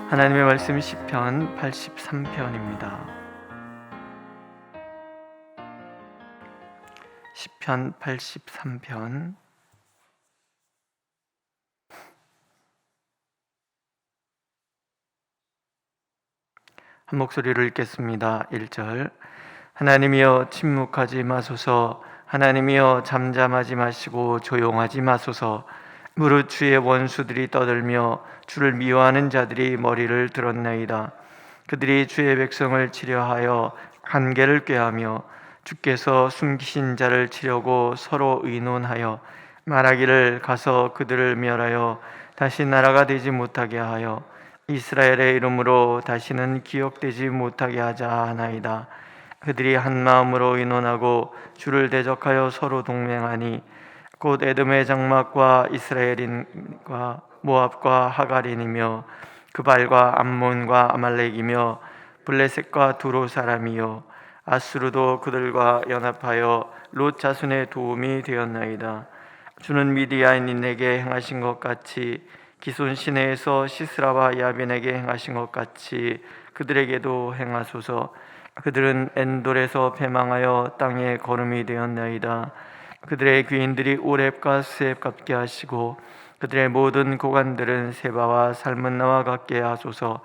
하나님의 말씀 시편 83편입니다. 시편 83편. 한 목소리로 읽겠습니다. 1절. 하나님이여 침묵하지 마소서. 하나님이여 잠잠하지 마시고 조용하지 마소서. 무릇 주의 원수들이 떠들며 주를 미워하는 자들이 머리를 들었나이다. 그들이 주의 백성을 치려하여 한계를 꾀하며 주께서 숨기신 자를 치려고 서로 의논하여 말하기를 가서 그들을 멸하여 다시 나라가 되지 못하게 하여 이스라엘의 이름으로 다시는 기억되지 못하게 하자 하나이다. 그들이 한 마음으로 의논하고 주를 대적하여 서로 동맹하니 곧 에돔의 장막과 이스라엘인과 모압과 하갈인이며 그발과 암몬과 아말렉이며 블레셋과 두로 사람이요 아수르도 그들과 연합하여 롯 자손의 도움이 되었나이다. 주는 미디안인에게 행하신 것 같이 기손 시내에서 시스라와 야빈에게 행하신 것 같이 그들에게도 행하소서. 그들은 엔돌에서 패망하여 땅에 거름이 되었나이다. 그들의 귀인들이 오렙과 스렙 같게 하시고 그들의 모든 고관들은 세바와 살문나와 같게 하소서.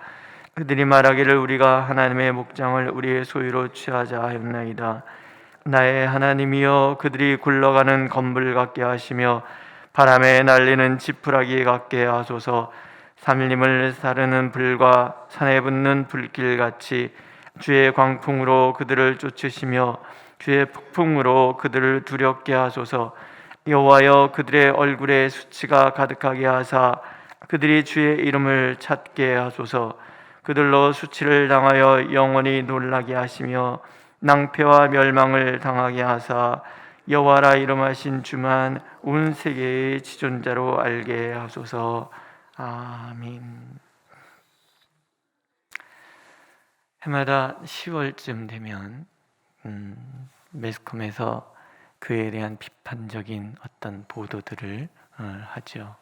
그들이 말하기를 우리가 하나님의 목장을 우리의 소유로 취하자 하였나이다. 나의 하나님이여 그들이 굴러가는 건불 같게 하시며 바람에 날리는 지푸라기 같게 하소서. 삼림을 사르는 불과 산에 붙는 불길같이 주의 광풍으로 그들을 쫓으시며 주의 폭풍으로 그들을 두렵게 하소서. 여호와여 그들의 얼굴에 수치가 가득하게 하사 그들이 주의 이름을 찾게 하소서. 그들로 수치를 당하여 영원히 놀라게 하시며 낭패와 멸망을 당하게 하사 여호와라 이름하신 주만 온 세계의 지존자로 알게 하소서. 아멘. 해마다 10월쯤 되면 매스컴에서 그에 대한 비판적인 어떤 보도들을 하죠.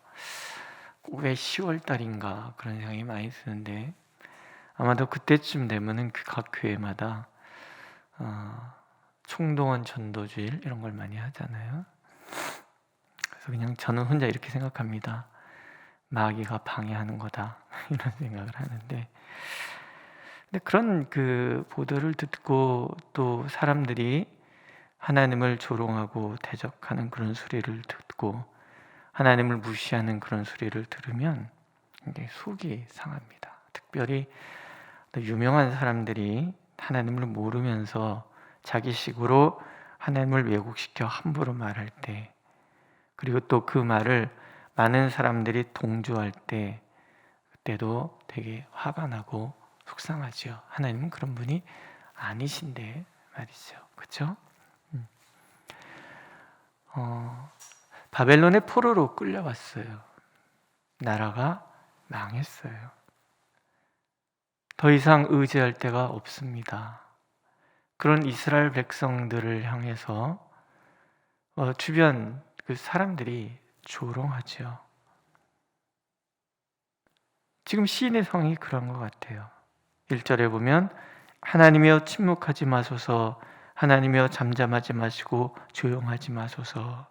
왜 10월 달인가 그런 생각이 많이 드는데 아마도 그때쯤 되면은 각 교회마다 총동원 전도주일 이런 걸 많이 하잖아요. 그래서 그냥 저는 혼자 이렇게 생각합니다. 마귀가 방해하는 거다 이런 생각을 하는데, 근데 그런 그 보도를 듣고 또 사람들이 하나님을 조롱하고 대적하는 그런 소리를 듣고 하나님을 무시하는 그런 소리를 들으면 이게 속이 상합니다. 특별히 유명한 사람들이 하나님을 모르면서 자기식으로 하나님을 왜곡시켜 함부로 말할 때, 그리고 또 그 말을 많은 사람들이 동조할 때, 그때도 되게 화가 나고 속상하죠. 하나님은 그런 분이 아니신데 말이죠. 그렇죠? 바벨론의 포로로 끌려왔어요. 나라가 망했어요. 더 이상 의지할 데가 없습니다. 그런 이스라엘 백성들을 향해서 주변 그 사람들이 조롱하죠. 지금 시인의 상황이 그런 것 같아요. 1절에 보면 하나님이여 침묵하지 마소서. 하나님이여 잠잠하지 마시고 조용하지 마소서.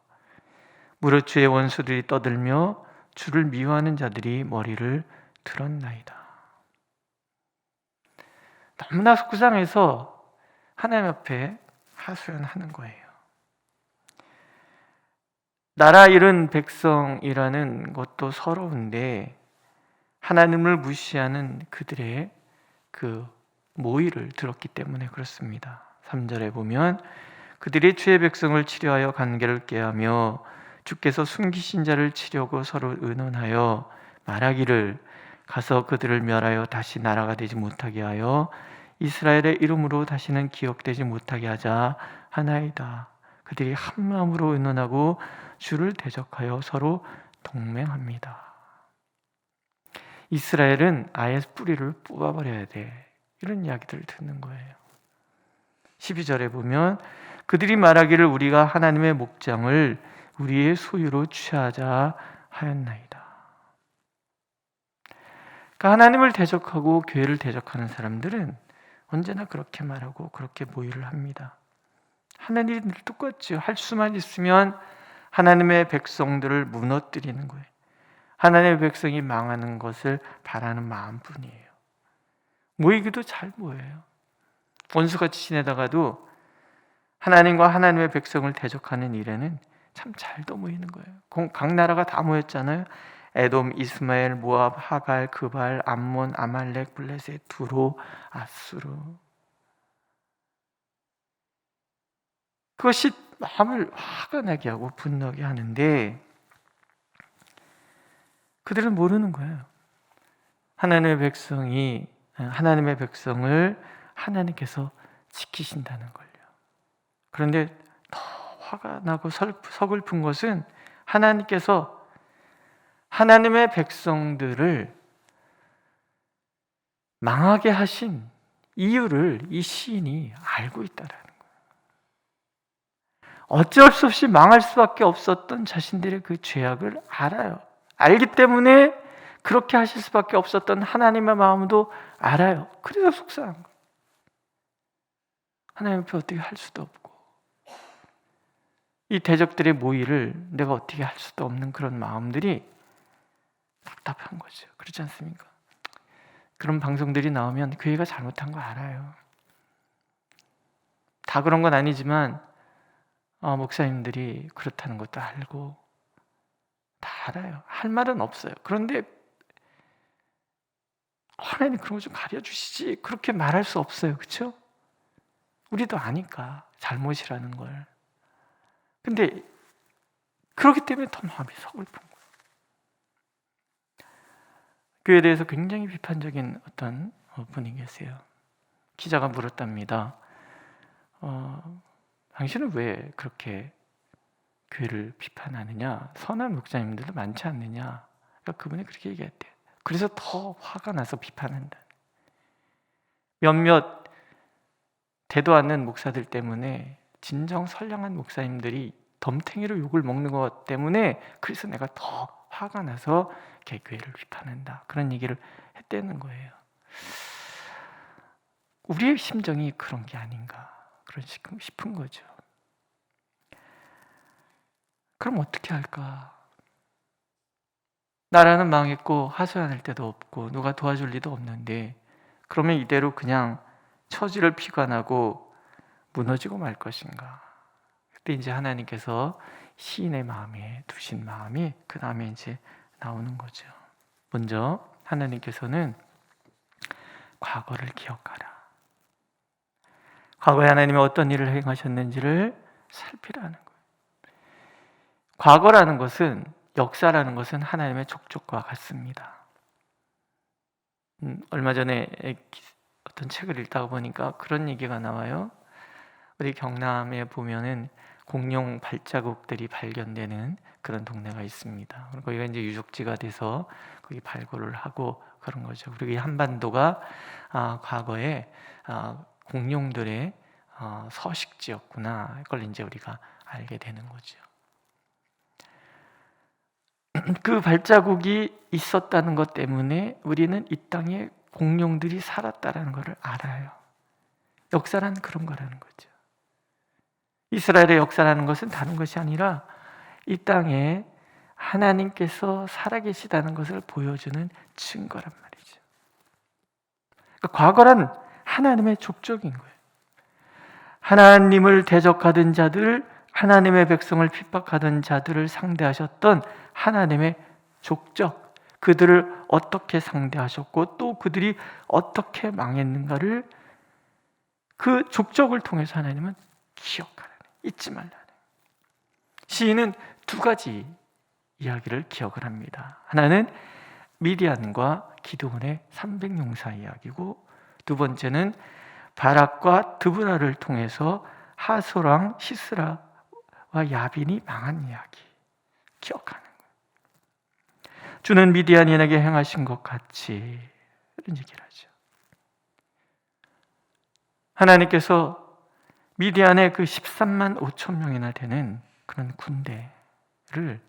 무릇 주의 원수들이 떠들며 주를 미워하는 자들이 머리를 들었나이다. 너무나 속상해서 하나님 앞에 하소연하는 거예요. 나라 잃은 백성이라는 것도 서러운데 하나님을 무시하는 그들의 그 모의를 들었기 때문에 그렇습니다. 3절에 보면 그들이 주의 백성을 치려하여 관계를 꾀하며 주께서 숨기신 자를 치려고 서로 의논하여 말하기를 가서 그들을 멸하여 다시 나라가 되지 못하게 하여 이스라엘의 이름으로 다시는 기억되지 못하게 하자 하나이다. 그들이 한 마음으로 의논하고 주를 대적하여 서로 동맹합니다. 이스라엘은 아예 뿌리를 뽑아버려야 돼, 이런 이야기들을 듣는 거예요. 12절에 보면 그들이 말하기를 우리가 하나님의 목장을 우리의 소유로 취하자 하였나이다. 그러니까 하나님을 대적하고 교회를 대적하는 사람들은 언제나 그렇게 말하고 그렇게 모의를 합니다. 하나님이 늘 똑같죠. 할 수만 있으면 하나님의 백성들을 무너뜨리는 거예요. 하나님의 백성이 망하는 것을 바라는 마음뿐이에요. 모이기도 잘 모여요. 원수같이 지내다가도 하나님과 하나님의 백성을 대적하는 일에는 참 잘도 모이는 거예요. 각 나라가 다 모였잖아요. 에돔, 이스마엘, 모압, 하갈, 그발, 암몬, 아말렉, 블레셋, 두로, 아수르. 그것이 마음을 화가 나게 하고 분노하게 하는데 그들은 모르는 거예요. 하나님의 백성을 하나님께서 지키신다는 걸요. 그런데 더 화가 나고 서글픈 것은 하나님께서 하나님의 백성들을 망하게 하신 이유를 이 시인이 알고 있다라는 거예요. 어쩔 수 없이 망할 수밖에 없었던 자신들의 그 죄악을 알아요. 알기 때문에 그렇게 하실 수밖에 없었던 하나님의 마음도 알아요. 그래서 속상한 거예요. 하나님 앞에 어떻게 할 수도 없고 이 대적들의 모의를 내가 어떻게 할 수도 없는 그런 마음들이 답답한 거죠. 그렇지 않습니까? 그런 방송들이 나오면 교회가 잘못한 거 알아요. 다 그런 건 아니지만 목사님들이 그렇다는 것도 알고 다 알아요. 할 말은 없어요. 그런데 하나님 그런 거 좀 가려주시지 그렇게 말할 수 없어요. 그렇죠? 우리도 아니까 잘못이라는 걸. 근데 그렇기 때문에 더 마음이 서글픈 거예요. 교회에 대해서 굉장히 비판적인 어떤 분이 계세요. 기자가 물었답니다. 당신은 왜 그렇게 교회를 비판하느냐? 선한 목사님들도 많지 않느냐? 그러니까 그분이 그렇게 얘기했대요. 그래서 더 화가 나서 비판한다. 몇몇 되도 않는 목사들 때문에 진정 선량한 목사님들이 덤탱이로 욕을 먹는 것 때문에 그래서 내가 더 화가 나서 교회를 비판한다. 그런 얘기를 했다는 거예요. 우리의 심정이 그런 게 아닌가 그런 싶은 거죠. 그럼 어떻게 할까? 나라는 망했고 하소연할 데도 없고 누가 도와줄 리도 없는데 그러면 이대로 그냥 처지를 피관하고 무너지고 말 것인가? 그때 이제 하나님께서 시인의 마음에 두신 마음이 그 다음에 이제 나오는 거죠. 먼저 하나님께서는 과거를 기억하라. 과거에 하나님이 어떤 일을 행하셨는지를 살피라는 거예요. 과거라는 것은 역사라는 것은 하나님의 족적과 같습니다. 얼마 전에 어떤 책을 읽다가 보니까 그런 얘기가 나와요. 우리 경남에 보면은 공룡 발자국들이 발견되는 그런 동네가 있습니다. 거기가 이제 유적지가 돼서 거기 발굴을 하고 그런 거죠. 그리고 이 한반도가 과거에 공룡들의 서식지였구나. 이걸 이제 우리가 알게 되는 거죠. 그 발자국이 있었다는 것 때문에 우리는 이 땅에 공룡들이 살았다는 것을 알아요. 역사란 그런 거라는 거죠. 이스라엘의 역사라는 것은 다른 것이 아니라 이 땅에 하나님께서 살아계시다는 것을 보여주는 증거란 말이죠. 그러니까 과거란 하나님의 족적인 거예요. 하나님을 대적하던 자들, 하나님의 백성을 핍박하던 자들을 상대하셨던 하나님의 족적, 그들을 어떻게 상대하셨고 또 그들이 어떻게 망했는가를 그 족적을 통해서 하나님은 기억하라는, 잊지 말라는. 시인은 두 가지 이야기를 기억을 합니다. 하나는 미디안과 기드온의 300용사 이야기고 두 번째는 바락과 드브라를 통해서 하소랑 시스라와 야빈이 망한 이야기 기억하는 거예요. 주는 미디안인에게 행하신 것 같이 이런 얘기를 하죠. 하나님께서 미디안의 그 13만 5천 명이나 되는 그런 군대를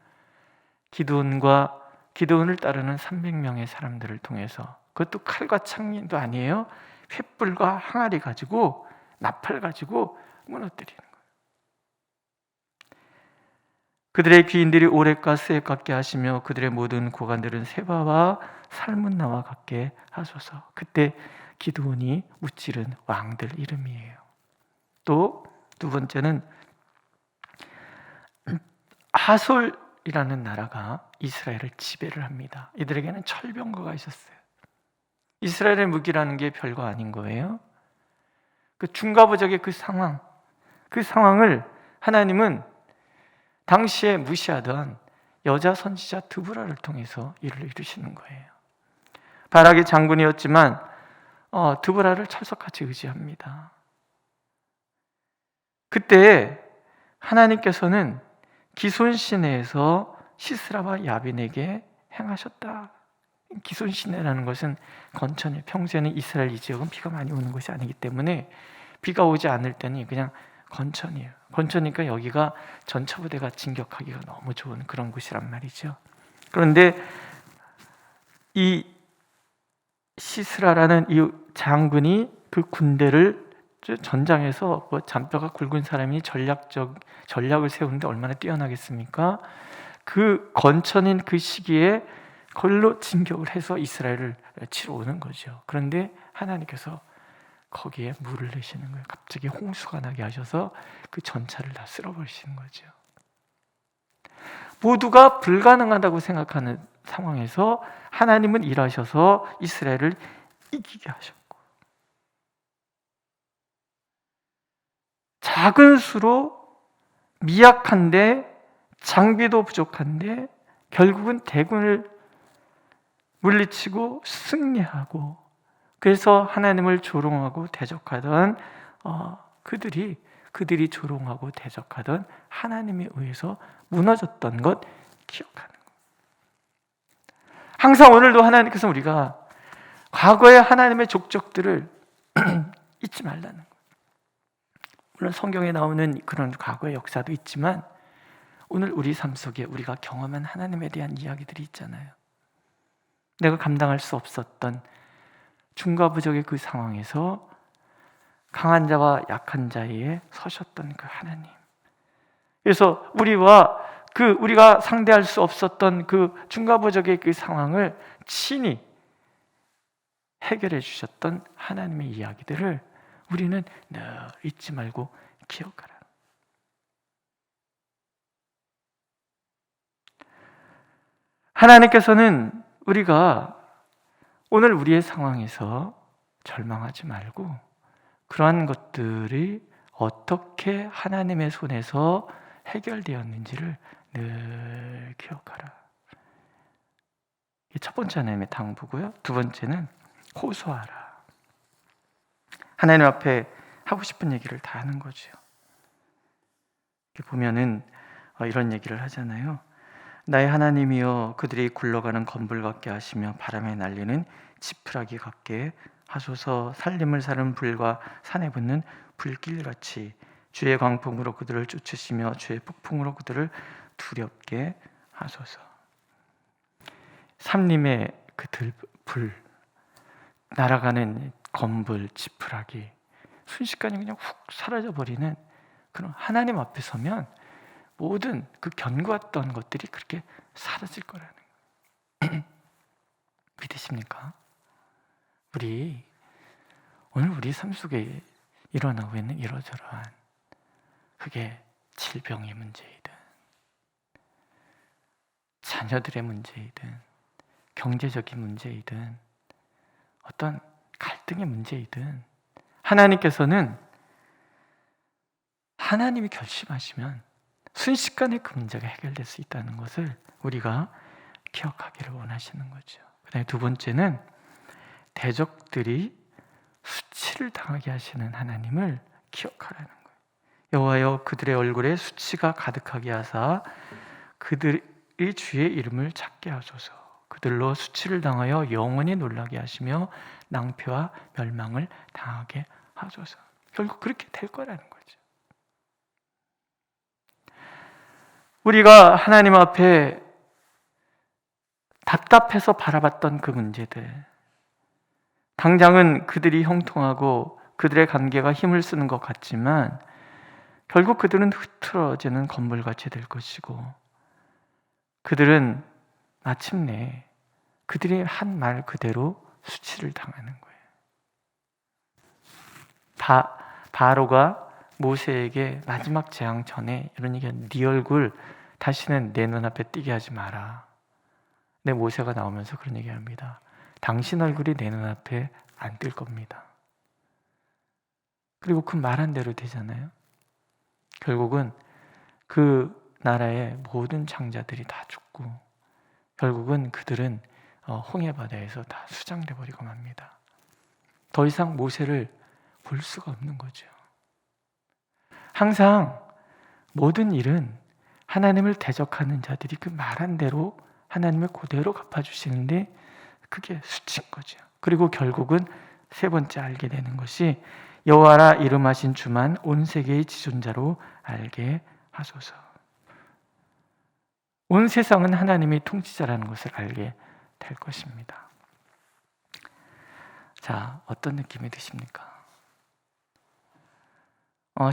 기드온을 따르는 300명의 사람들을 통해서 그것도 칼과 창도 아니에요. 횃불과 항아리 가지고, 나팔 가지고 무너뜨리는 거예요. 그들의 귀인들이 오랫과 스에 같게 하시며 그들의 모든 고관들은 세바와 살문나와 같게 하소서. 그때 기드온이 무찌른 왕들 이름이에요. 또 두 번째는 하솔이라는 나라가 이스라엘을 지배를 합니다. 이들에게는 철병거가 있었어요. 이스라엘의 무기라는 게 별거 아닌 거예요. 그 중과부적의 그 상황을 하나님은 당시에 무시하던 여자 선지자 드보라를 통해서 이를 이루시는 거예요. 바락이 장군이었지만 드보라를 철석같이 의지합니다. 그때 하나님께서는 기손 시내에서 시스라와 야빈에게 행하셨다. 기손 시내라는 것은 건천이에요. 평소에는 이스라엘 이 지역은 비가 많이 오는 것이 아니기 때문에 비가 오지 않을 때는 그냥 건천이에요. 건천이니까 여기가 전차부대가 진격하기가 너무 좋은 그런 곳이란 말이죠. 그런데 이 시스라라는 이 장군이 그 군대를 전장에서 잔뼈가 굵은 사람이 전략을 세우는데 얼마나 뛰어나겠습니까? 그 건천인 그 시기에 걸로 진격을 해서 이스라엘을 치러 오는 거죠. 그런데 하나님께서 거기에 물을 내시는 거예요. 갑자기 홍수가 나게 하셔서 그 전차를 다 쓸어버리시는 거죠. 모두가 불가능하다고 생각하는 상황에서 하나님은 일하셔서 이스라엘을 이기게 하셨고, 작은 수로 미약한데 장비도 부족한데 결국은 대군을 물리치고 승리하고, 그래서 하나님을 조롱하고 대적하던 그들이 조롱하고 대적하던 하나님에 의해서 무너졌던 것 기억하는 거예요. 항상 오늘도 하나님께서 우리가 과거의 하나님의 족적들을 잊지 말라는 거예요. 물론 성경에 나오는 그런 과거의 역사도 있지만 오늘 우리 삶 속에 우리가 경험한 하나님에 대한 이야기들이 있잖아요. 내가 감당할 수 없었던 중과부적의 그 상황에서 강한 자와 약한 자에 서셨던 그 하나님. 그래서 우리가 상대할 수 없었던 그 중과부적의 그 상황을 친히 해결해 주셨던 하나님의 이야기들을 우리는 늘 잊지 말고 기억하라. 하나님께서는 우리가 오늘 우리의 상황에서 절망하지 말고 그러한 것들이 어떻게 하나님의 손에서 해결되었는지를 늘 기억하라. 이게 첫 번째 하나님의 당부고요. 두 번째는 호소하라. 하나님 앞에 하고 싶은 얘기를 다 하는 거죠. 이렇게 보면은 이런 얘기를 하잖아요. 나의 하나님이여, 그들이 굴러가는 건불 같게 하시며 바람에 날리는 지푸라기 같게 하소서. 살림을 사는 불과 산에 붙는 불길같이 주의 광풍으로 그들을 쫓으시며 주의 폭풍으로 그들을 두렵게 하소서. 삼림의 그 불, 날아가는 건불, 지푸라기, 순식간에 그냥 훅 사라져버리는 그런 하나님 앞에 서면 모든 그 견고했던 것들이 그렇게 사라질 거라는 거예요. 믿으십니까? 오늘 우리 삶 속에 일어나고 있는 이러저러한, 그게 질병의 문제이든 자녀들의 문제이든 경제적인 문제이든 어떤 갈등의 문제이든, 하나님께서는 하나님이 결심하시면 순식간에 그 문제가 해결될 수 있다는 것을 우리가 기억하기를 원하시는 거죠. 그다음에 두 번째는 대적들이 수치를 당하게 하시는 하나님을 기억하라는 거예요. 여호와여, 그들의 얼굴에 수치가 가득하게 하사 그들이 주의 이름을 찾게 하소서. 그들로 수치를 당하여 영원히 놀라게 하시며 낭패와 멸망을 당하게 하소서. 결국 그렇게 될 거라는 거죠. 우리가 하나님 앞에 답답해서 바라봤던 그 문제들, 당장은 그들이 형통하고 그들의 관계가 힘을 쓰는 것 같지만 결국 그들은 흐트러지는 건물같이 될 것이고, 그들은 마침내 그들이 한 말 그대로 수치를 당하는 거예요. 바로가 모세에게 마지막 재앙 전에 이런 얘기야. 네 얼굴 다시는 내 눈앞에 띄게 하지 마라. 내 모세가 나오면서 그런 얘기합니다. 당신 얼굴이 내 눈앞에 안 뜰 겁니다. 그리고 그 말한 대로 되잖아요. 결국은 그 나라의 모든 장자들이 다 죽고 결국은 그들은 홍해바다에서 다 수장돼 버리고 맙니다. 더 이상 모세를 볼 수가 없는 거죠. 항상 모든 일은 하나님을 대적하는 자들이 그 말한 대로 하나님을 그대로 갚아주시는데 그게 수치인 거죠. 그리고 결국은 세 번째 알게 되는 것이 여호와라 이름하신 주만 온 세계의 지존자로 알게 하소서. 온 세상은 하나님이 통치자라는 것을 알게 될 것입니다. 자, 어떤 느낌이 드십니까?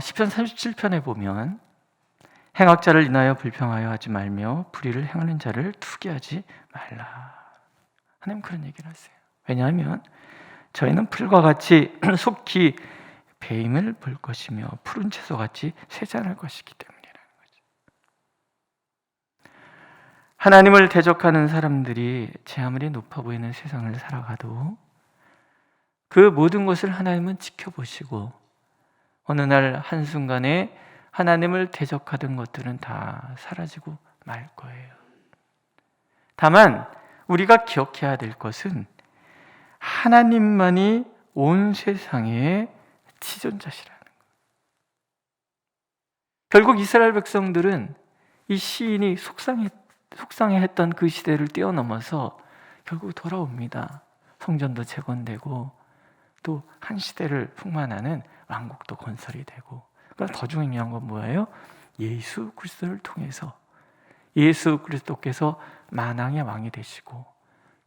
시편 37편에 보면 행악자를 인하여 불평하여 하지 말며 불의를 행하는 자를 투기하지 말라. 하나님 그런 얘기를 하세요. 왜냐하면 저희는 풀과 같이 속히 배임을 볼 것이며 푸른 채소같이 쇠잔할 것이기 때문이라는 거죠. 하나님을 대적하는 사람들이 제 아무리 높아 보이는 세상을 살아가도 그 모든 것을 하나님은 지켜보시고 어느 날 한순간에 하나님을 대적하던 것들은 다 사라지고 말 거예요. 다만 우리가 기억해야 될 것은 하나님만이 온 세상의 지존자시라는 거예요. 결국 이스라엘 백성들은 이 시인이 속상해했던 그 시대를 뛰어넘어서 결국 돌아옵니다. 성전도 재건되고 또 한 시대를 풍만하는 왕국도 건설이 되고, 그러나 더 중요한 건 뭐예요? 예수 그리스도를 통해서 예수 그리스도께서 만왕의 왕이 되시고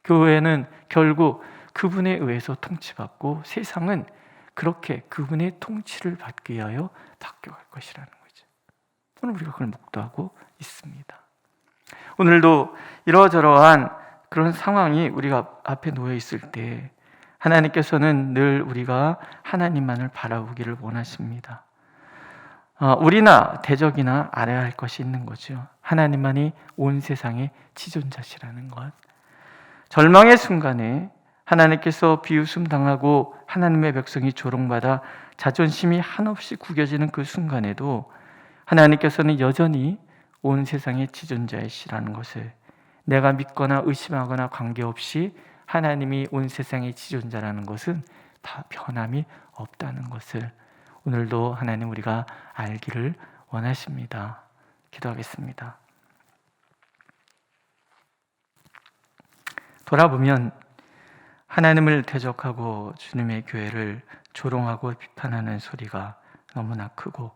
교회는 결국 그분에 의해서 통치받고 세상은 그렇게 그분의 통치를 받기 위하여 바뀌어갈 것이라는 거죠. 오늘 우리가 그걸 목도하고 있습니다. 오늘도 이러저러한 그런 상황이 우리가 앞에 놓여 있을 때 하나님께서는 늘 우리가 하나님만을 바라보기를 원하십니다. 우리나 대적이나 알아야 할 것이 있는 거죠. 하나님만이 온 세상의 지존자시라는 것. 절망의 순간에 하나님께서 비웃음 당하고 하나님의 백성이 조롱받아 자존심이 한없이 구겨지는 그 순간에도 하나님께서는 여전히 온 세상의 지존자이시라는 것을, 내가 믿거나 의심하거나 관계없이 하나님이 온 세상의 지존자라는 것은 다 변함이 없다는 것을 오늘도 하나님 우리가 알기를 원하십니다. 기도하겠습니다. 돌아보면 하나님을 대적하고 주님의 교회를 조롱하고 비판하는 소리가 너무나 크고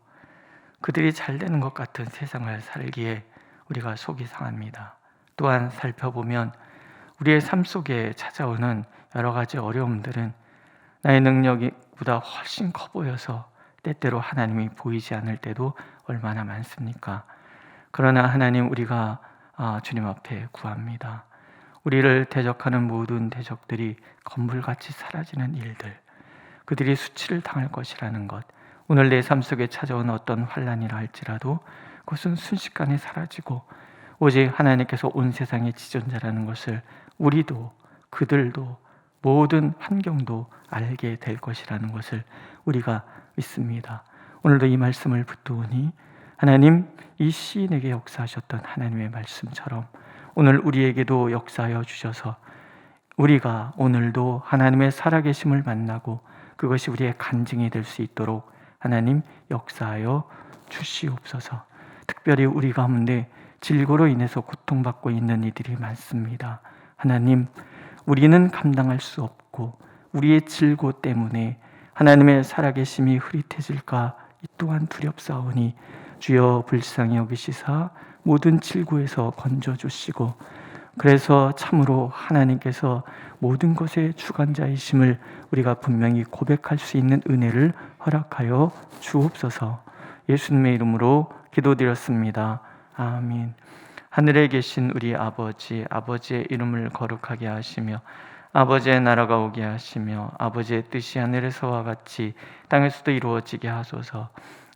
그들이 잘 되는 것 같은 세상을 살기에 우리가 속이 상합니다. 또한 살펴보면 우리의 삶 속에 찾아오는 여러 가지 어려움들은 나의 능력보다 훨씬 커 보여서 때때로 하나님이 보이지 않을 때도 얼마나 많습니까? 그러나 하나님 우리가 주님 앞에 구합니다. 우리를 대적하는 모든 대적들이 건물같이 사라지는 일들, 그들이 수치를 당할 것이라는 것, 오늘 내 삶 속에 찾아온 어떤 환난이라 할지라도 그것은 순식간에 사라지고 오직 하나님께서 온 세상의 지존자라는 것을 우리도 그들도 모든 환경도 알게 될 것이라는 것을 우리가 믿습니다. 오늘도 이 말씀을 붙드오니 하나님, 이 시인에게 역사하셨던 하나님의 말씀처럼 오늘 우리에게도 역사하여 주셔서 우리가 오늘도 하나님의 살아계심을 만나고 그것이 우리의 간증이 될 수 있도록 하나님 역사하여 주시옵소서. 특별히 우리 가운데 질고로 인해서 고통받고 있는 이들이 많습니다. 하나님, 우리는 감당할 수 없고 우리의 질고 때문에 하나님의 살아계심이 흐릿해질까 이 또한 두렵사오니 주여 불쌍히 여기시사 모든 질고에서 건져주시고 그래서 참으로 하나님께서 모든 것의 주관자이심을 우리가 분명히 고백할 수 있는 은혜를 허락하여 주옵소서. 예수님의 이름으로 기도드렸습니다. 아멘. 하늘에 계신 우리 아버지, 아버지의 이름을 거룩하게 하시며 아버지의 나라가 오게 하시며 아버지의 뜻이 하늘에서와 같이 땅에서도 이루어지게 하소서.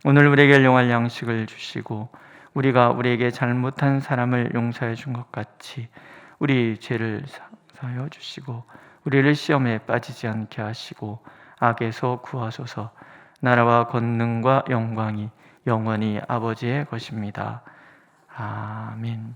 오늘 우리에게 일용할 양식을 주시고 우리가 우리에게 잘못한 사람을 용서해 준 것 같이 우리 죄를 사하여 주시고 우리를 시험에 빠지지 않게 하시고 악에서 구하소서. 나라와 권능과 영광이 영원히 아버지의 것입니다. 아멘.